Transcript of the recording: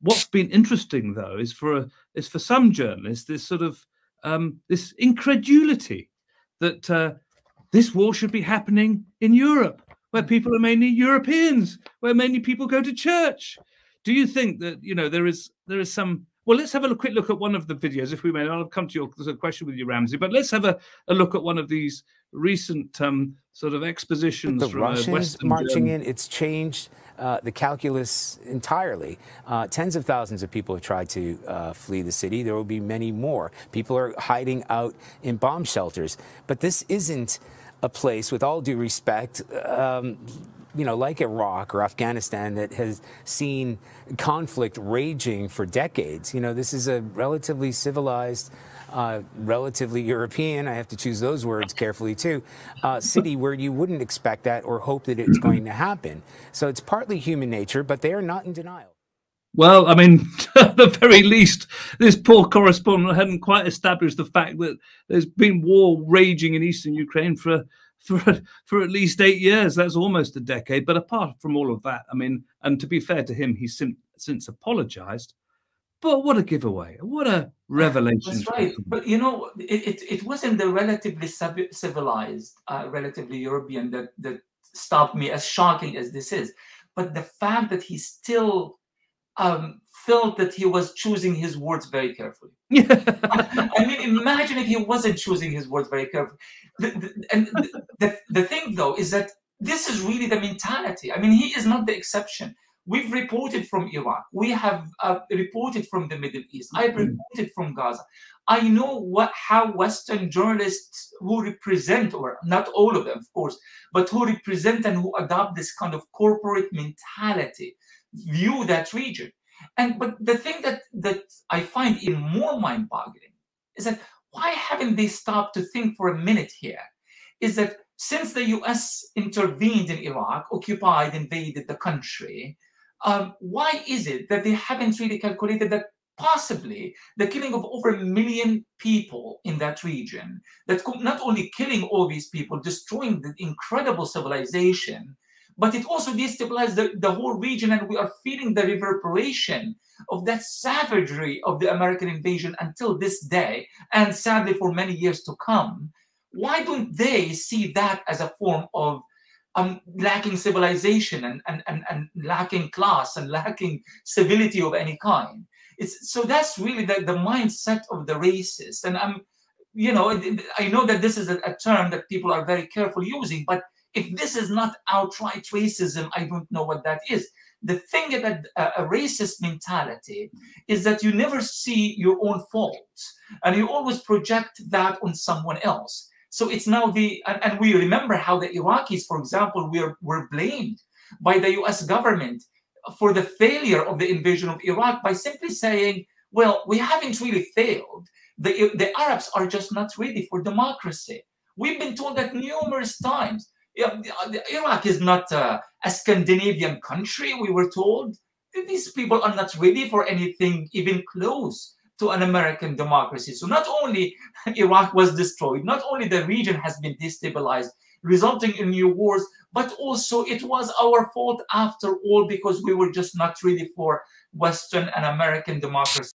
what's been interesting, though, is for some journalists this sort of this incredulity that this war should be happening in Europe, where people are mainly Europeans, where mainly people go to church. Do you think that, you know, there is some? Well, let's have a quick look at one of the videos, if we may. I'll come to your question with you, Ramzy, but let's have a look at one of these recent sort of expositions the from Russians Western marching in. It's changed the calculus entirely. Tens of thousands of people have tried to flee the city. There will be many more. People are hiding out in bomb shelters. But this isn't a place, with all due respect, you know, like Iraq or Afghanistan, that has seen conflict raging for decades. You know, this is a relatively civilized, relatively European, I have to choose those words carefully too, city where you wouldn't expect that or hope that it's going to happen. So it's partly human nature, but they are not in denial. Well, I mean, at the very least, this poor correspondent hadn't quite established the fact that there's been war raging in eastern Ukraine for at least 8 years. That's almost a decade. But apart from all of that, I mean, and to be fair to him, he's since apologized. But what a giveaway. What a revelation. That's right. But, you know, it wasn't the relatively civilized, relatively European that stopped me, as shocking as this is. But the fact that he still felt that he was choosing his words very carefully. I mean, imagine if he wasn't choosing his words very carefully. The thing, though, is that this is really the mentality. I mean, he is not the exception. We've reported from Iraq. We have reported from the Middle East. I've reported from Gaza. I know how Western journalists who represent, or not all of them, of course, but who represent and who adopt this kind of corporate mentality, view that region. But the thing that I find even more mind-boggling is that why haven't they stopped to think for a minute here? Is that since the US intervened in Iraq, occupied, invaded the country, why is it that they haven't really calculated that possibly the killing of over 1 million people in that region, that not only killing all these people, destroying the incredible civilization, but it also destabilized the whole region, and we are feeling the reverberation of that savagery of the American invasion until this day, and sadly for many years to come. Why don't they see that as a form of lacking civilization and lacking class and lacking civility of any kind? So that's really the mindset of the racist. And you know, I know that this is a term that people are very careful using, but if this is not outright racism, I don't know what that is. The thing about a racist mentality is that you never see your own faults, and you always project that on someone else. So it's now and we remember how the Iraqis, for example, were blamed by the US government for the failure of the invasion of Iraq by simply saying, well, we haven't really failed. The Arabs are just not ready for democracy. We've been told that numerous times. Iraq is not a Scandinavian country, we were told. These people are not ready for anything even close to an American democracy. So not only Iraq was destroyed, not only the region has been destabilized, resulting in new wars, but also it was our fault after all, because we were just not ready for Western and American democracy.